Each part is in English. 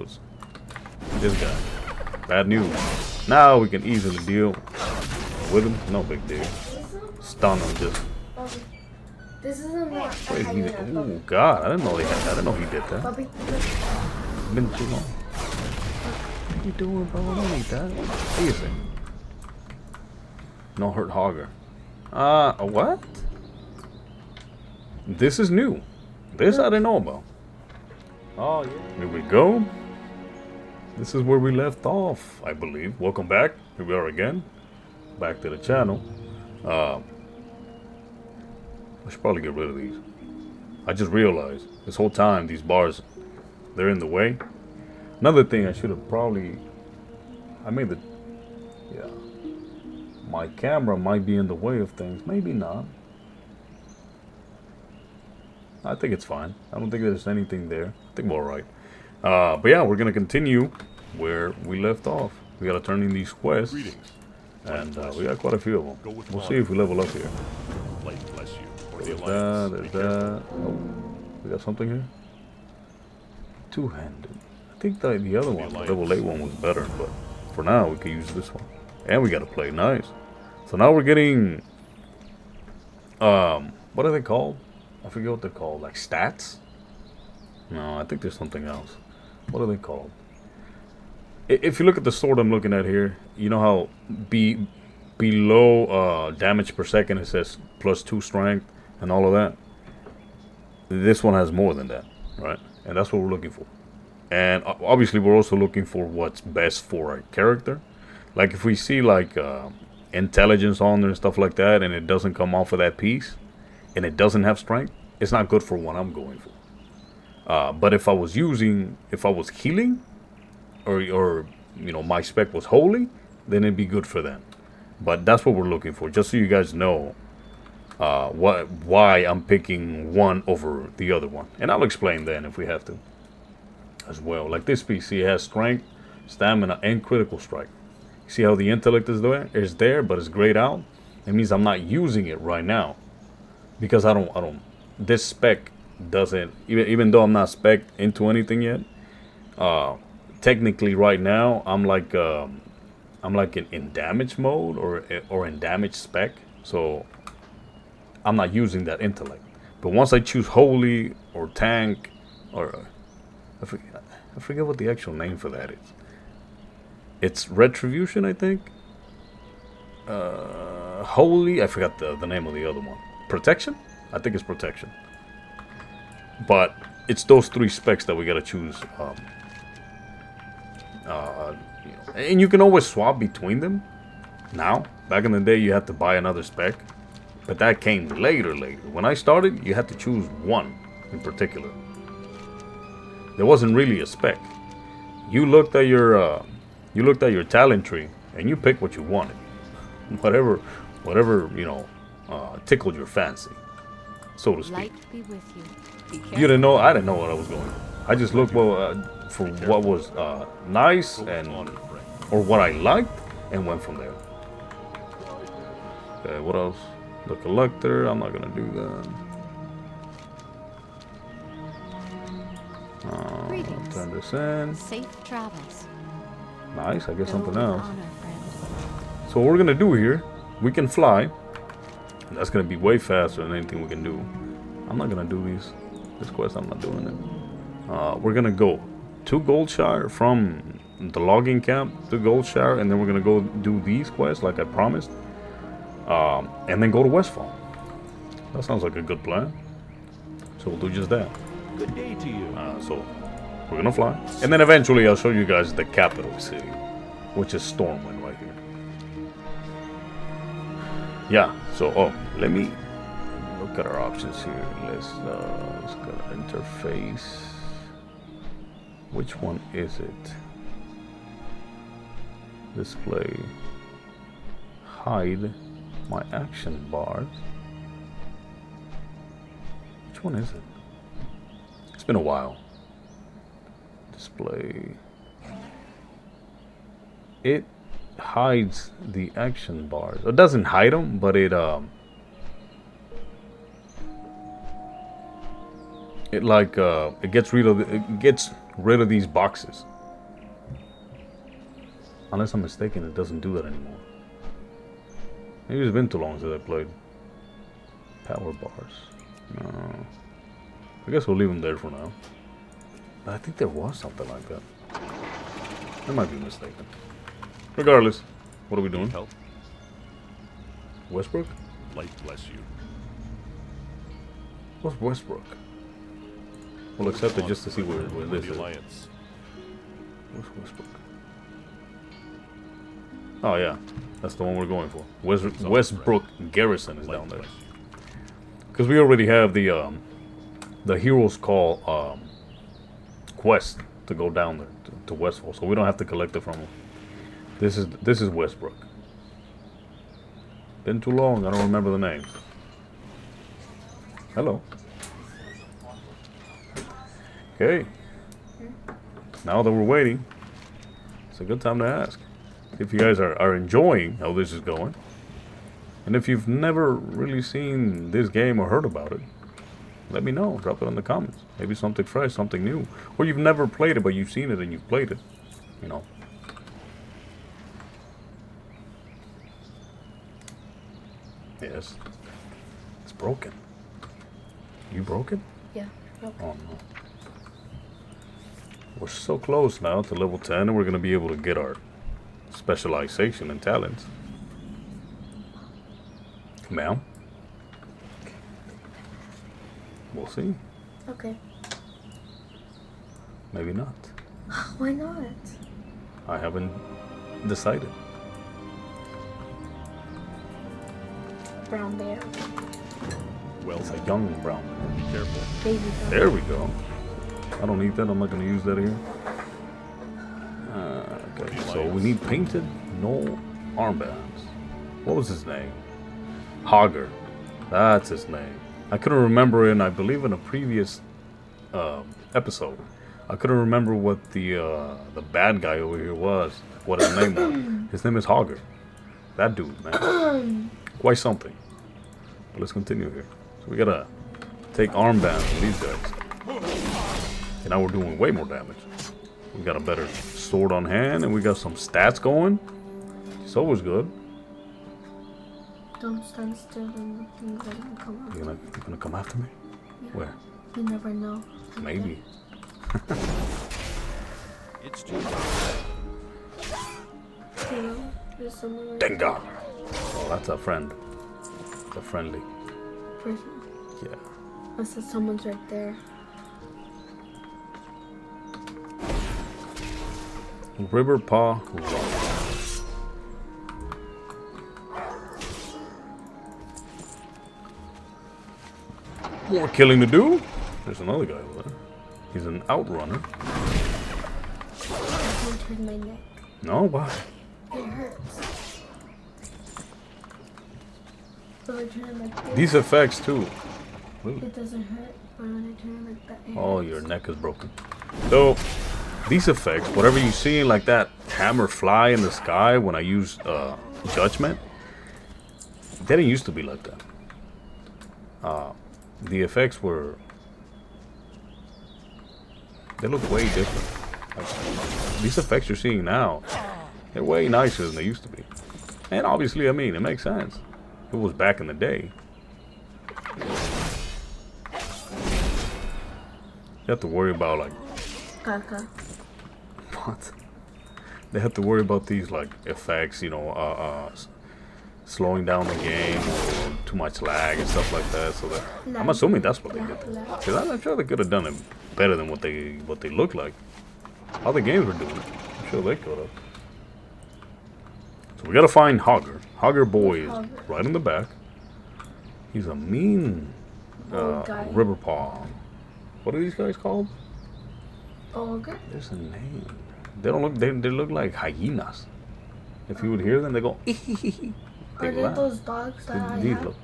This guy. Bad news. Now we can easily deal with him. No big deal. Stun him just. This isn't what. Wait, oh God! I didn't know they had that. I didn't know he did that. It's been too long. What are you doing, bro? I don't need that. What are you saying? No hurt hogger. What? This is new. This I didn't know about. Oh yeah. Here we go. This is where we left off, I believe. Welcome back. Here we are again. Back to the channel. I should probably get rid of these. I just realized this whole time these bars, they're in the way. Another thing I should have probably, my camera might be in the way of things. Maybe not. I think it's fine. I don't think there's anything there. I think we're alright. But yeah, we're gonna continue where we left off. We gotta turn in these quests. And we got quite a few of them. We'll see if we level up here. There's that, there's that. Oh, we got something here? Two-handed. I think the other one, the level 8 one was better, but for now we can use this one. And we gotta play nice. So now we're getting, what are they called? I forget what they're called, like stats? No, I think there's something else. What are they called? If you look at the sword I'm looking at here, you know how below damage per second it says +2 strength and all of that? This one has more than that, right? And that's what we're looking for. And obviously we're also looking for what's best for our character. Like if we see like intelligence on there and stuff like that, and it doesn't come off of that piece, and it doesn't have strength, it's not good for what I'm going for. But if I was healing, or you know, my spec was holy, then it'd be good for them. But that's what we're looking for, just so you guys know why I'm picking one over the other one. And I'll explain then if we have to as well. Like this PC has strength, stamina, and critical strike. See how the intellect is there, but it's grayed out. It means I'm not using it right now because I don't. This spec doesn't, even though I'm not spec'd into anything yet. Technically, right now I'm like in damage mode or in damage spec, so I'm not using that intellect. But once I choose holy or tank, or I forget what the actual name for that is. It's retribution, I think. Holy, I forgot the name of the other one. Protection? I think it's protection. But it's those 3 specs that we gotta choose. And you can always swap between them. Now, back in the day, you had to buy another spec, but that came later. When I started, you had to choose one in particular. There wasn't really a spec. You looked at your talent tree, and you picked what you wanted. Whatever, you know, tickled your fancy, so to speak. You didn't know. I didn't know what I was going. I just looked for what was nice or what I liked, and went from there. Okay, what else? The collector. I'm not gonna do that. Turn this in. Safe travels. Nice. I guess something else. So what we're gonna do here, we can fly. And that's gonna be way faster than anything we can do. I'm not gonna do this quest. I'm not doing it. We're gonna go to Goldshire from the logging camp to Goldshire, and then we're gonna go do these quests like I promised, and then go to Westfall. That sounds like a good plan. So we'll do just that. Good day to you. So we're gonna fly, and then eventually I'll show you guys the capital city, which is Stormwind right here. Yeah. So let me look at our options here. Let's go to interface. Which one is it? Display. Hide my action bars. Which one is it? It's been a while. Display. It hides the action bars. It doesn't hide them, but it gets rid of these boxes. Unless I'm mistaken, it doesn't do that anymore. Maybe it's been too long since I played. Power bars. No. I guess we'll leave them there for now. But I think there was something like that. I might be mistaken. Regardless, what are we doing? Help. Westbrook? Light bless you. What's Westbrook? We'll accept it just to see where this The is. Alliance. What's Westbrook? Oh yeah, that's the one we're going for. Westbrook Garrison is down there. Because we already have the Heroes Call quest to go down there to Westfall, so we don't have to collect it from them. This is Westbrook. Been too long, I don't remember the names. Hello. Okay. Now that we're waiting, it's a good time to ask if you guys are enjoying how this is going. And if you've never really seen this game or heard about it, let me know. Drop it in the comments. Maybe something fresh, something new. Or you've never played it, but you've seen it and you've played it. You know. Yes. It's broken. You broke it? Yeah. Okay. Oh no. We're so close now to level 10 and we're going to be able to get our specialization and talents. Ma'am? We'll see. Okay. Maybe not. Why not? I haven't decided. Brown bear. Well, It's a young brown. be careful. Baby brown. There we go. I don't need that. I'm not going to use that here. Okay, so we need painted no armbands. What was his name? Hogger. That's his name. I couldn't remember I believe in a previous episode. I couldn't remember what the bad guy over here was. What his name was. His name is Hogger. That dude, man. Quite something. But let's continue here. So we gotta take armbands from these guys. And now we're doing way more damage. We got a better sword on hand, and we got some stats going. It's always good. Don't stand still and things are gonna come out. You gonna come after me? Yeah. Where? You never know. Maybe. It's too You know, there's someone right Dengar. Oh, that's a friend. It's a friendly. person. Yeah. I said someone's right there. River Paw Run. More killing to do. There's another guy over there. He's an outrunner. I can't turn my neck. No, why? It hurts. So I turn it like this. These effects too. Really? It doesn't hurt, but when I turn it like that, it Oh, hurts. your neck is broken. So, these effects, whatever you see, like that hammer fly in the sky when I use Judgment, they didn't used to be like that. The effects were... They look way different. Like, these effects you're seeing now, they're way nicer than they used to be. And obviously, I mean, it makes sense. It was back in the day. You have to worry about, like... Caca. What? They have to worry about these like effects, you know, slowing down the game, or too much lag and stuff like that. So that I'm assuming that's what they did. Because I'm sure they could have done it better than what they look like. Other games were doing it. I'm sure they could have. So we gotta find Hogger. Hogger boy is right in the back. He's a mean Old guy. river paw. What are these guys called? Ogre? There's a name. They don't look. They look like hyenas. If you would hear them, they go. Are they laugh. those dogs that I These have? look.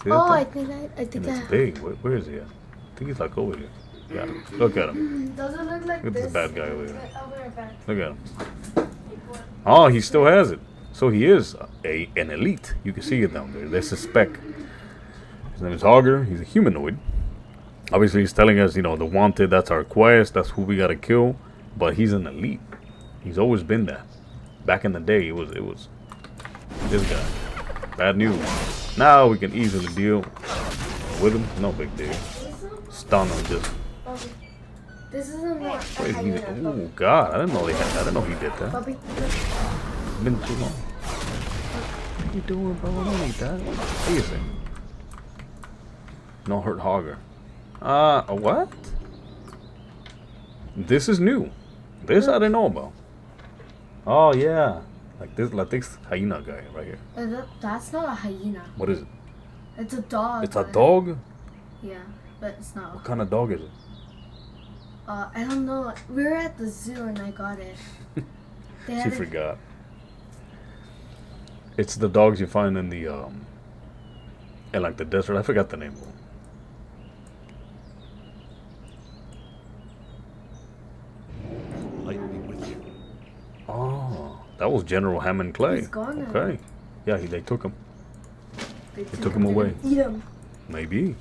See Oh, that I thing? think I think And I it's big. Where is he at? I think he's like over here. Yeah. Look at him. Does it look like Look at this? this bad guy over here. I'll be right back. Look at him. Oh, he still has it. So he is an elite. You can see it down there. There's a spec. His name is Hogger. He's a humanoid. Obviously, he's telling us, you know, the wanted. That's our quest. That's who we gotta kill. But he's an elite. He's always been that. back in the day, it was this guy. Bad news. Now we can easily deal with him. No big deal. Stun him just. Bobby, this isn't what a Wait, hyena, oh Bobby. God! I didn't know they had that. I didn't know he did that. Bobby, look. It's been too long. What are you doing, bro? I don't need that. What is it? No hurt hogger. What? This is new. This I didn't know about. Oh yeah, like this hyena guy right here. That's not a hyena. What is it? It's a dog. It's a dog. Yeah, but it's not. What kind of dog is it? I don't know. We were at the zoo and I got it. They She had it- forgot. It's the dogs you find in the in like the desert. I forgot the name of them. Light be with you. Oh, that was General Hammond Clay. He's gone now. Okay. Yeah, they took him. They took him away. Eat him. Maybe.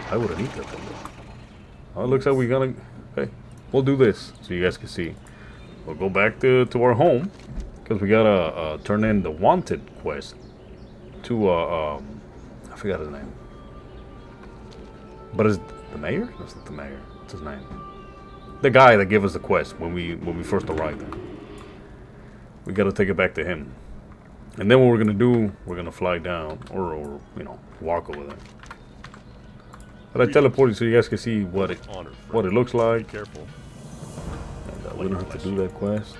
I wouldn't eat that thing. Oh, it looks like we gotta. Okay, we'll do this so you guys can see. We'll go back to our home because we gotta turn in the wanted quest to I forgot his name. But is the mayor? That's not the mayor. What's his name? The guy that gave us the quest when we first arrived there. We gotta take it back to him. And then what we're gonna do, we're gonna fly down or you know, walk over there. But I teleported so you guys can see what it Honor, what it looks like. Careful. And we don't have to do that quest.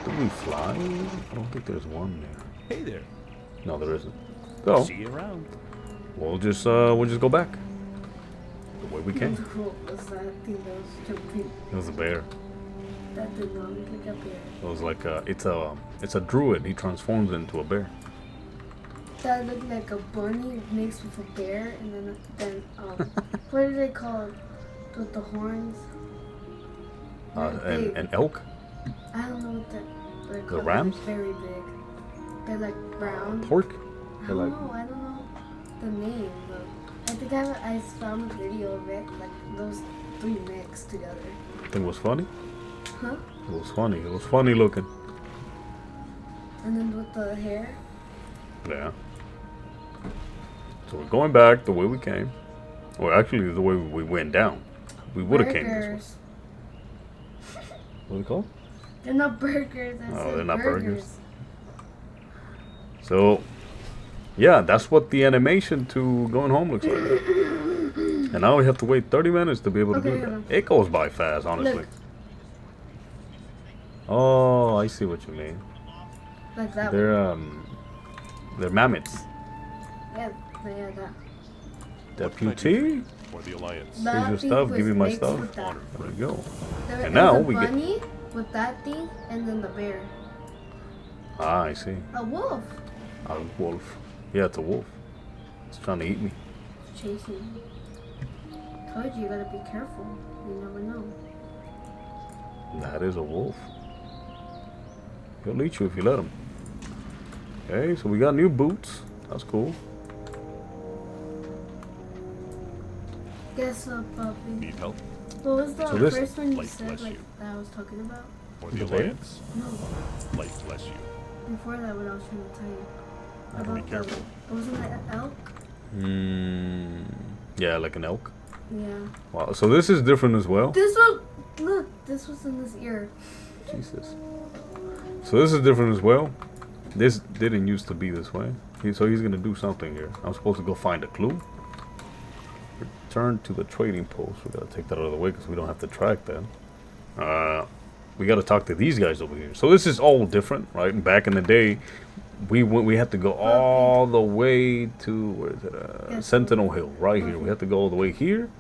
Do we fly? I don't think there's one there. Hey there. No, there isn't. So See you around. we'll just go back the way we came. What was that thing that was jumping? It was a bear. That did not look like a bear. It was like it's a druid. He transforms into a bear. That looked like a bunny mixed with a bear, and then what do they call it? With the horns? They're big. An elk. I don't know what they're The called. rams? They're very big. They're like brown. Pork. I They're don't like know. I don't know the name, but I think I found a video of it, like those three mixed together. thing was funny. Huh? It was funny. It was funny looking. And then with the hair. Yeah. So we're going back the way we came. Or actually the way we went down. We would have came this way. Burgers. What are they called? They're not burgers. I Oh, said they're not burgers. burgers. So, yeah, that's what the animation to going home looks like. And now we have to wait 30 minutes to be able to Okay, do hold that. on. It goes by fast, honestly. Look. Oh, I see what you mean. Like that one. They're mammoths. Yeah, that. Deputy, For the Alliance. That here's your thing stuff. was Give me my mixed stuff. with that. There we go. There And was now a we get- bunny with that thing, and then the bear. Ah, I see. A wolf A wolf. Yeah, it's a wolf. It's trying to eat me. chasing me. Told you, you gotta be careful. You never know. That is a wolf. He'll eat you if you let him. Okay, so we got new boots. That's cool. Guess what, puppy? Need help? What was the So this- first one you Light said, bless like, you. that I was talking about? For The the bear? Alliance. No, Light bless you. before that, what I was trying to tell you. Be About careful. Wasn't that an elk? Yeah, like an elk. Yeah. Wow. So this is different as well. This one, look, this was in this ear. Jesus. So this is different as well. This didn't used to be this way. So he's gonna do something here. I'm supposed to go find a clue. Return to the trading post. We gotta take that out of the way because we don't have to track that. We gotta talk to these guys over here. So this is all different, right? Back in the day, we had to go all the way to where is it? Yes. Sentinel Hill, right here. We had to go all the way here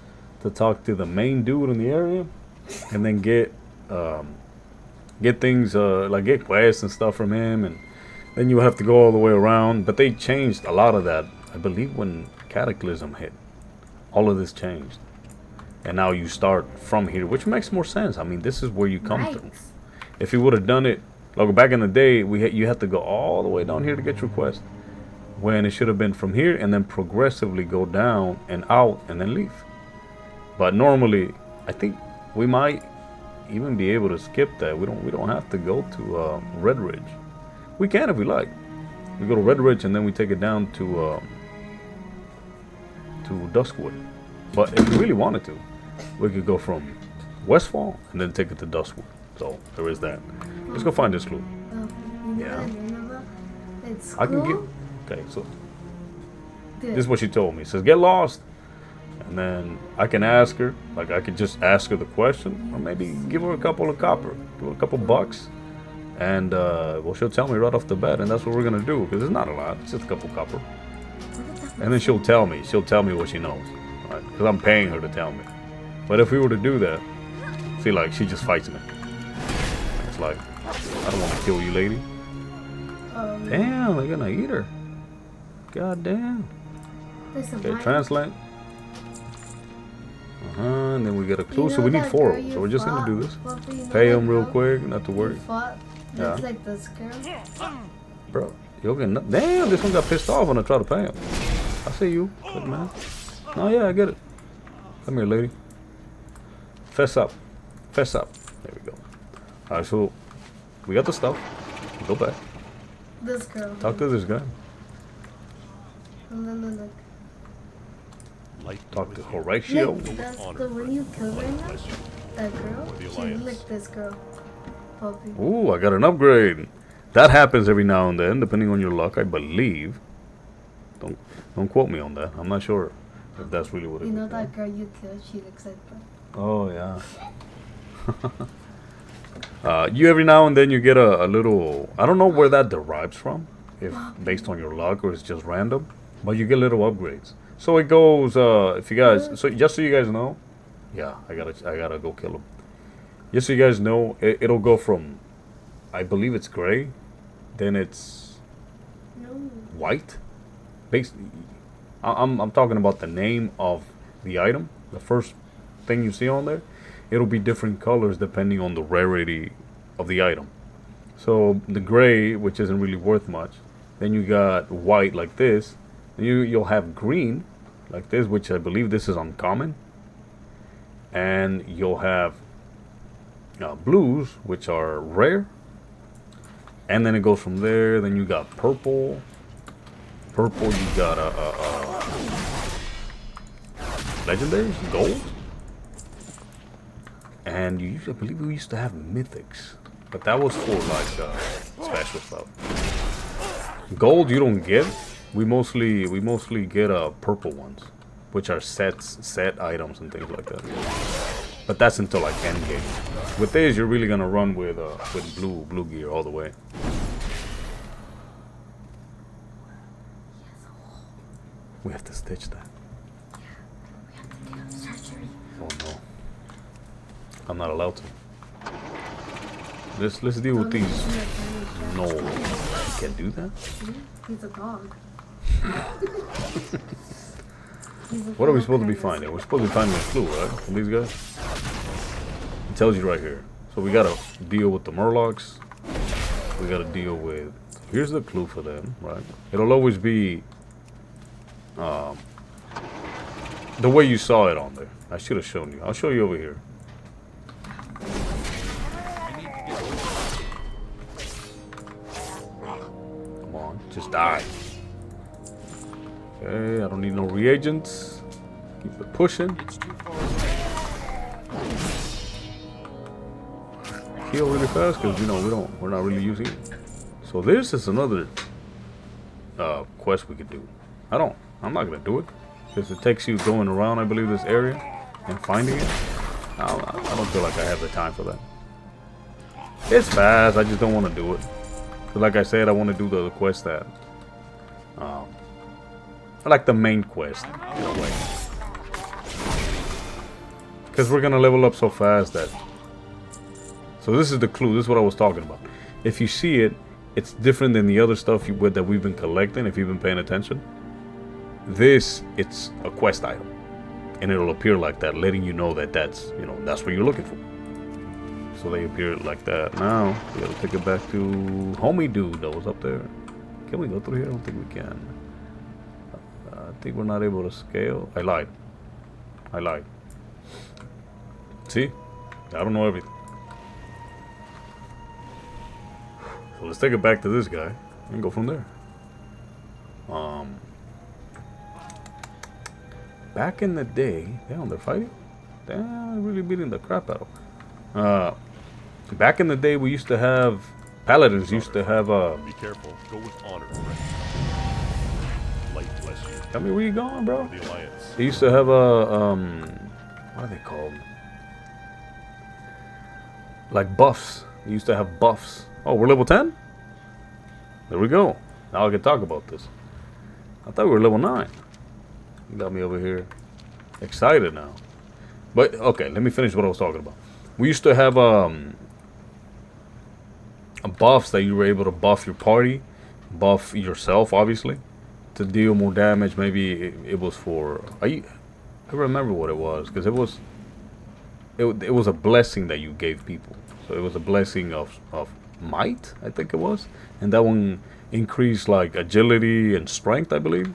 to talk to the main dude in the area, and then get things like get quests and stuff from him, and then you have to go all the way around. But they changed a lot of that, I believe, when Cataclysm hit. All of this changed, and now you start from here, which makes more sense. I mean, this is where you come through. Nice. If you would have done it like back in the day, you had to go all the way down here to get your quest, when it should have been from here and then progressively go down and out and then leave. But normally, I think we might even be able to skip that. We don't have to go to Red Ridge. We can if we like. We go to Red Ridge and then we take it down to Duskwood. But if we really wanted to, we could go from Westfall and then take it to Duskwood. So there is that. Let's go find this clue. Yeah. It's I can get. cool. Okay, so this is what she told me. It says get lost, and then I can ask her. Like I could just ask her the question, or maybe give her a couple of copper, give her a couple bucks, and well, she'll tell me right off the bat, and that's what we're gonna do because it's not a lot. It's just a couple copper, and then she'll tell me. She'll tell me what she knows, right? Because I'm paying her to tell me. But if we were to do that, see, like she just fights me. It's like I don't want to kill you, lady. Damn, they're gonna eat her. God damn. Okay, translate. And then we get a clue. So we need 4 of them. So we're just gonna do this. Pay them real quick, not to worry. Looks like this girl. Bro, you okay? Damn, this one got pissed off when I tried to pay him. I see you, good man. Oh yeah, I get it. Come here, lady. Fess up. Fess up. There we go. Alright, so we got the stuff. Go back. This girl. Talk to this guy. Look. Talk to Horatio. Look, that's the one you killed right now. That girl. the She Alliance. licked this girl. Puppy. Ooh, I got an upgrade. That happens every now and then, depending on your luck, I believe. Don't quote me on that. I'm not sure if that's really what it is. You know that girl you killed? She looks like that. Oh yeah. You every now and then you get a little. I don't know where that derives from, if based on your luck or it's just random, but you get little upgrades. So it goes. If you guys, so just so you guys know, yeah, I gotta go kill him. Just so you guys know, it'll go from, I believe it's gray, then it's No. white. I'm talking about the name of the item, the first thing you see on there. It'll be different colors depending on the rarity of the item. So the gray, which isn't really worth much, then you got white like this, and you'll have green like this, which I believe this is uncommon, and you'll have blues, which are rare, and then it goes from there. Then you got purple. Purple, you got legendaries, gold, and I believe we used to have mythics, but that was for like special stuff. Gold you don't get. We mostly get purple ones, which are set items and things like that. But that's until like end game. With this, you're really gonna run with blue gear all the way. We have to stitch that. We have to do surgery. Oh no. I'm not allowed to. Let's deal with these. No. You can't do that? He's a dog. What are we supposed to be finding? We're supposed to be finding a clue, right? From these guys? It tells you right here. So we gotta deal with the Murlocs. We gotta deal with... Here's the clue for them, right? It'll always be... the way you saw it on there. I should have shown you. I'll show you over here. Come on, just die. Okay, I don't need no reagents. Keep it pushing. Heal really fast because we're not really using it. So this is another quest we could do. I'm not gonna do it because it takes you going around, I believe, this area and finding it. I don't feel like I have the time for that. It's fast. I just don't want to do it. But like I said, I want to do the quest that, like the main quest in a way. Because we're gonna level up so fast that. So this is the clue. This is what I was talking about. If you see it, it's different than the other stuff that we've been collecting. If you've been paying attention. It's a quest item, and it'll appear like that, letting you know that that's what you're looking for. So they appear like that. Now we gotta take it back to homie dude that was up there. Can we go through here? I don't think we can. I think we're not able to scale. I lied. See, I don't know everything. So let's take it back to this guy and go from there. Back in the day, damn, they're fighting. Damn, really beating the crap out of. Back in the day, we used to have paladins. Used to have Be careful. Go with honor. Light bless you. Tell me where you going, bro. The Alliance. They used to have a what are they called? Like buffs. They used to have buffs. Oh, we're level 10? There we go. Now I can talk about this. I thought we were level 9. You got me over here excited now. But okay, let me finish what I was talking about. We used to have buffs that you were able to buff your party, buff yourself, obviously, to deal more damage. Maybe it was for I remember what it was, because it was a blessing that you gave people. So it was a blessing of might, I think it was, and that one increased like agility and strength, I believe.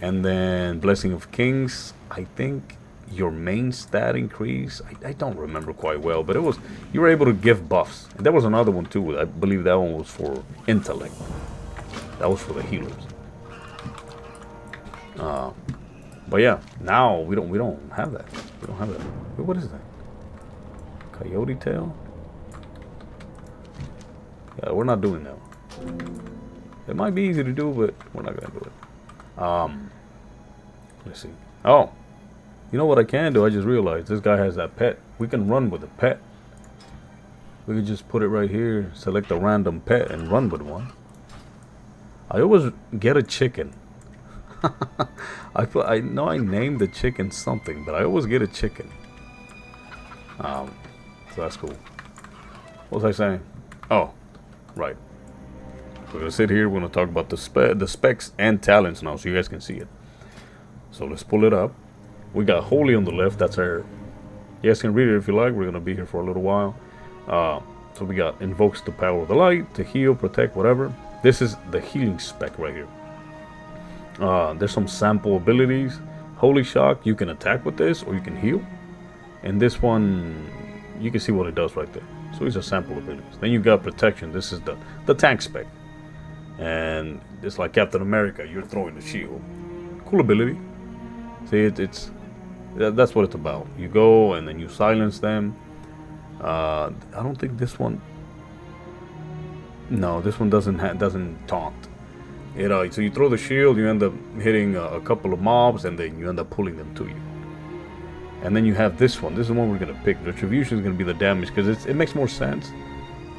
And then blessing of kings, I think your main stat increase. I don't remember quite well, but it was, you were able to give buffs. And there was another one too. I believe that one was for intellect. That was for the healers. But yeah, now we don't have that. We don't have that. Wait, what is that? Coyote tail? Yeah, we're not doing that one. It might be easy to do, but we're not gonna do it. Let's see. Oh, you know what I can do? I just realized this guy has that pet. We can run with a pet. We can just put it right here, select a random pet, and run with one. I always get a chicken. I know I named the chicken something, but I always get a chicken. So that's cool. What was I saying? Oh, right. We're gonna sit here. We're gonna talk about the specs and talents now, so you guys can see it. So let's pull it up. We got Holy on the left. That's our. You guys can read it if you like. We're gonna be here for a little while. So we got invokes the power of the light to heal, protect, whatever. This is the healing spec right here. There's some sample abilities. Holy shock. You can attack with this, or you can heal. And this one, you can see what it does right there. So these are sample abilities. Then you got protection. This is the tank spec. And it's like Captain America. You're throwing the shield. Cool ability. See, that's what it's about. You go and then you silence them. I don't think this one. No, this one doesn't taunt. So you throw the shield, you end up hitting a couple of mobs, and then you end up pulling them to you. And then you have this one. This is the one we're gonna pick. Retribution is gonna be the damage, because it makes more sense.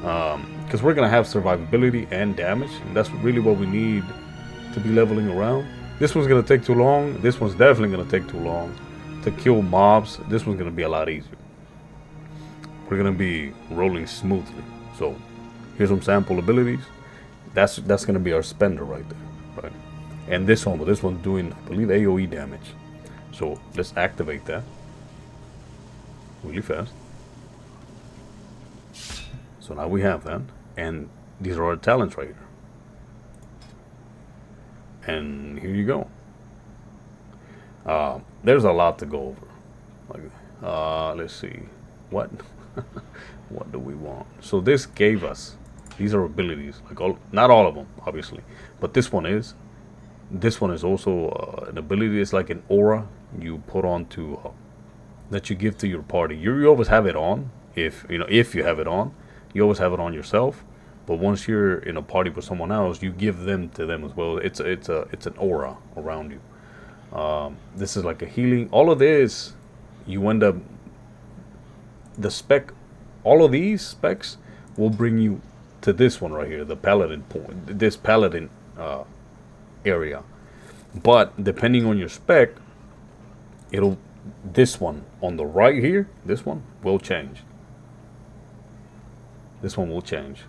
Because we're gonna have survivability and damage, and that's really what we need to be leveling around. This one's gonna take too long. This one's definitely gonna take too long to kill mobs. This one's gonna be a lot easier. We're gonna be rolling smoothly. So here's some sample abilities. That's gonna be our spender right there, right? And this one's doing, I believe, AOE damage. So let's activate that really fast. So now we have that, and these are our talents right here. And here you go. There's a lot to go over. Like, let's see, what what do we want? So this gave us, these are abilities, like not all of them, obviously, but this one is. This one is also an ability. It's like an aura you put on to that you give to your party. You always have it on. If you have it on, you always have it on yourself. But once you're in a party with someone else, you give them to them as well. It's an aura around you. This is like a healing. All of this, you end up the spec. All of these specs will bring you to this one right here, the paladin point. This paladin area. But depending on your spec, this one on the right here, this one will change. This one will change.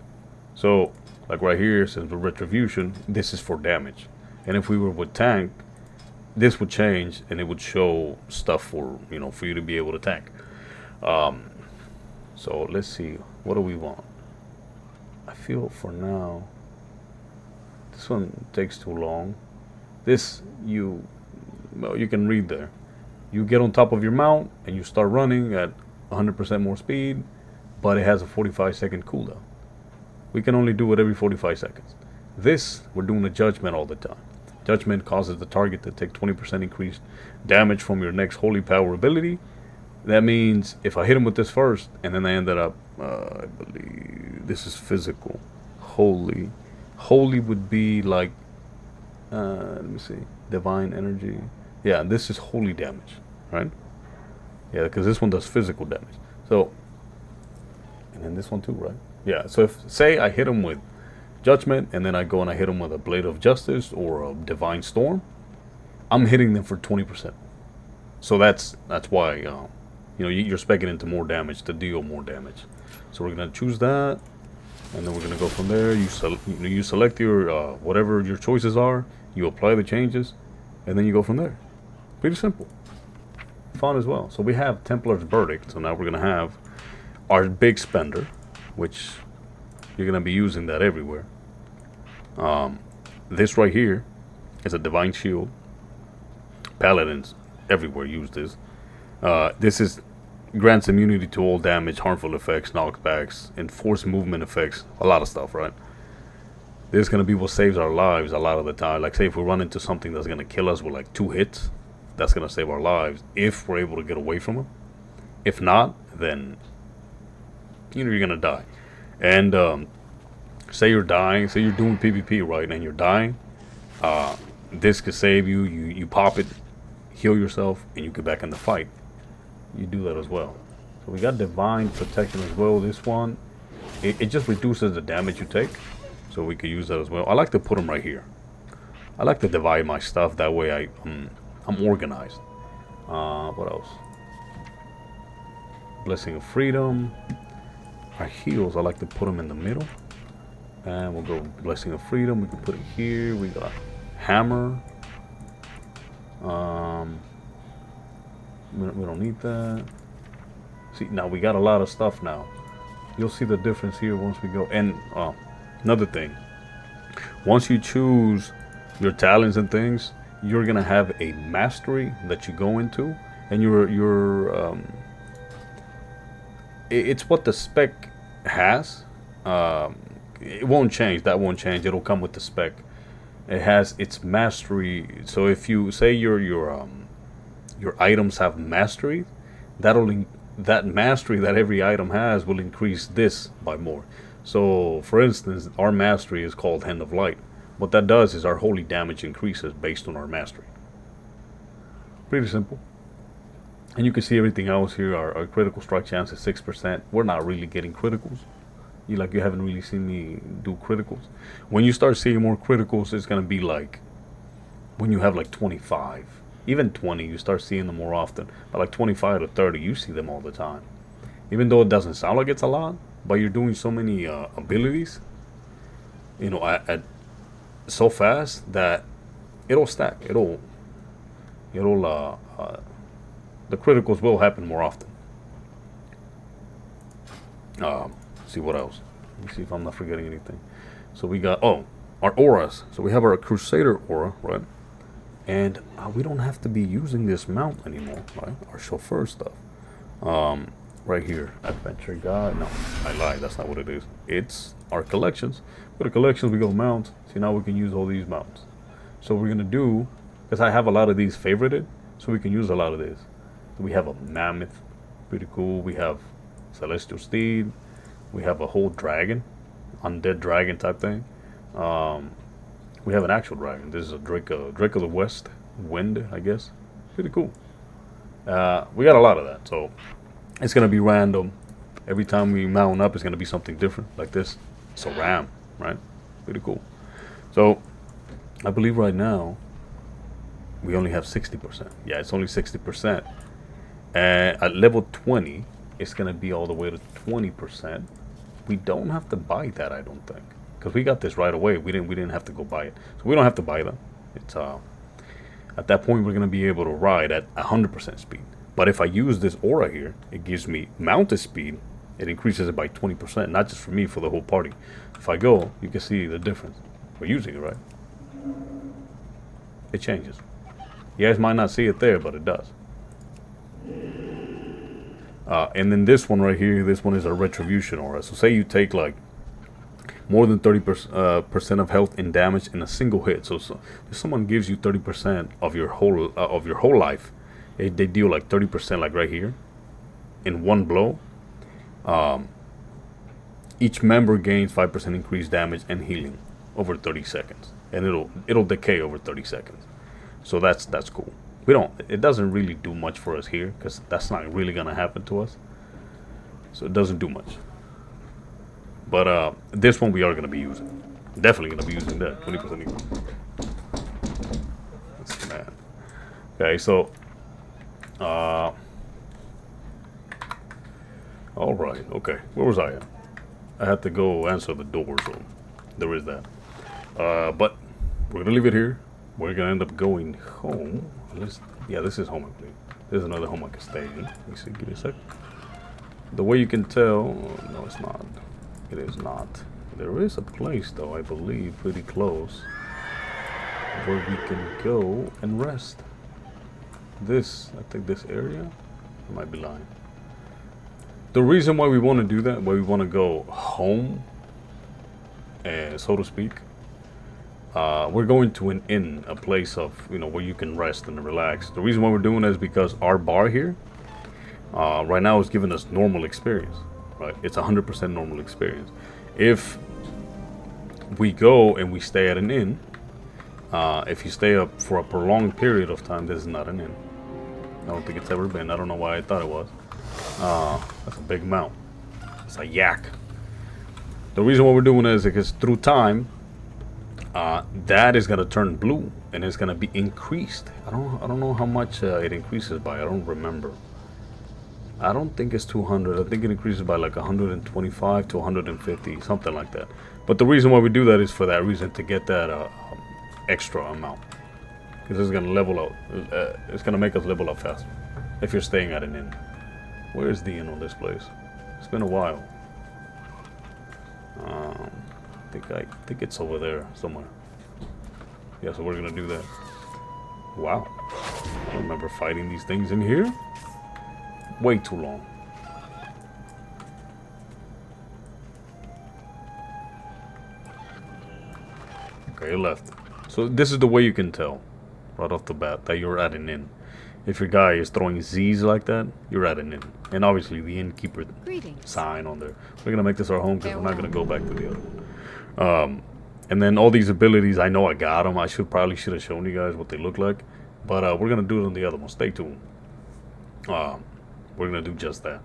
So, like right here, since the retribution, this is for damage. And if we were with tank, this would change and it would show stuff for you to be able to tank. So let's see, what do we want? I feel for now, this one takes too long. This you can read there. You get on top of your mount and you start running at 100% more speed, but it has a 45-second cooldown. we can only do it every 45 seconds. This, we're doing a judgment all the time. Judgment causes the target to take 20% increased damage from your next holy power ability. That means if I hit him with this first, and then I ended up, I believe, this is physical. Holy. Holy would be like, let me see, divine energy. Yeah, this is holy damage, right? Yeah, because this one does physical damage. So, and then this one too, right? Yeah, so if, say I hit him with Judgment, and then I go and I hit them with a Blade of Justice or a Divine Storm, I'm hitting them for 20%. So that's why you're speccing into more damage to deal more damage. So we're gonna choose that, and then we're gonna go from there. You select your whatever your choices are. You apply the changes, and then you go from there. Pretty simple, fun as well. So we have Templar's Verdict. So now we're gonna have our big spender, which you're gonna be using that everywhere. This right here is a Divine Shield. Paladins everywhere use this. This is grants immunity to all damage, harmful effects, knockbacks, enforced movement effects, a lot of stuff, right? This is gonna be what saves our lives a lot of the time. Like say if we run into something that's gonna kill us with like 2 hits, that's gonna save our lives if we're able to get away from them. If not, then you're gonna die. And say you're dying, say you're doing PvP, right, and you're dying, this could save you. You pop it, heal yourself, and you get back in the fight. You do that as well. So we got Divine Protection as well. This one, it just reduces the damage you take, so we could use that as well. I like to put them right here. I like to divide my stuff, that way I'm organized. What else? Blessing of Freedom. Our heals, I like to put them in the middle. And we'll go Blessing of Freedom. We can put it here. We got Hammer. We don't need that. See, now we got a lot of stuff now. You'll see the difference here once we go. And another thing. Once you choose your talents and things, you're going to have a mastery that you go into. And it's what the spec has. It won't change. That won't change. It'll come with the spec. It has its mastery. So if you say your items have mastery, that mastery that every item has will increase this by more. So for instance, our mastery is called Hand of Light. What that does is our holy damage increases based on our mastery. Pretty simple. And you can see everything else here. Our critical strike chance is 6%. We're not really getting criticals. You haven't really seen me do criticals. When you start seeing more criticals, it's gonna be like when you have like 25, even 20. You start seeing them more often. But like 25 to 30, you see them all the time. Even though it doesn't sound like it's a lot, but you're doing so many abilities, at so fast that it'll stack. The criticals will happen more often. See what else. Let me see if I'm not forgetting anything. So we got, our auras. So we have our Crusader aura, right? And we don't have to be using this mount anymore, right? Our chauffeur stuff. Right here, Adventure Guide. No, I lied. That's not what it is. It's our collections. Go to collections, we go mounts. See, now we can use all these mounts. So we're going to do, because I have a lot of these favorited, so we can use a lot of this. So we have a Mammoth. Pretty cool. We have Celestial Steed. We have a whole dragon, undead dragon type thing. We have an actual dragon. This is a Drake of the West Wind, I guess. Pretty cool. We got a lot of that, so it's gonna be random. Every time we mount up, it's gonna be something different, like this. It's a ram, right? Pretty cool. So I believe right now we only have 60%. Yeah, it's only 60%. And at level 20, it's gonna be all the way to 20%. We don't have to buy that, I don't think, because we got this right away. We didn't have to go buy it, so we don't have to buy that. It's at that point we're gonna be able to ride at 100% speed. But if I use this aura here, it gives me mounted speed. It increases it by 20%, not just for me, for the whole party. If I go, you can see the difference. We're using it, right? It changes. You guys might not see it there, but it does. And then this one right here, this one is a Retribution aura. So say you take like more than 30% of health and damage in a single hit. So if someone gives you 30% of your whole life, they deal like 30%, like right here, in one blow. Each member gains 5% increased damage and healing over 30 seconds, and it'll decay over 30 seconds. So that's cool. It doesn't really do much for us here because that's not really gonna happen to us. So it doesn't do much. But this one we are gonna be using. Definitely gonna be using that 20% increase. That's mad. Okay, so all right. Okay, where was I at? I had to go answer the door, so there is that. But we're gonna leave it here. We're gonna end up going home. Yeah, this is home, I believe. There's another home I can stay in. Let me see. Give me a sec. The way you can tell, no, it's not. It is not. There is a place, though, I believe, pretty close, where we can go and rest. I think this area. I might be lying. The reason why we want to do that, why we want to go home, so to speak, we're going to an inn, a place of, where you can rest and relax. The reason why we're doing that is because our bar here, right now, is giving us normal experience, right? It's 100% normal experience. If we go and we stay at an inn, if you stay up for a prolonged period of time, this is not an inn. I don't think it's ever been. I don't know why I thought it was. That's a big amount. It's a yak. The reason why we're doing this is because through time, that is gonna turn blue and it's gonna be increased. I don't know how much it increases by. I don't remember. I don't think it's 200. I think it increases by like 125 to 150, something like that. But the reason why we do that is for that reason, to get that extra amount, because it's gonna level out. It's gonna make us level up faster if you're staying at an inn. Where is the inn on this place? It's been a while. I think it's over there somewhere. Yeah, so we're gonna do that. Wow. I don't remember fighting these things in here. Way too long. Okay, you left. So this is the way you can tell right off the bat that you're at an inn. If your guy is throwing Z's like that, you're at an inn. And obviously the innkeeper sign on there. We're going to make this our home because we're not going to go back to the other one. And then all these abilities, I know I got them. I probably should have shown you guys what they look like. But we're going to do it on the other one. Stay tuned. We're going to do just that.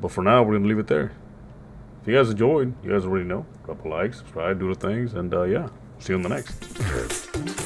But for now, we're going to leave it there. If you guys enjoyed, you guys already know. Drop a like, subscribe, do the things. And yeah, see you on the next.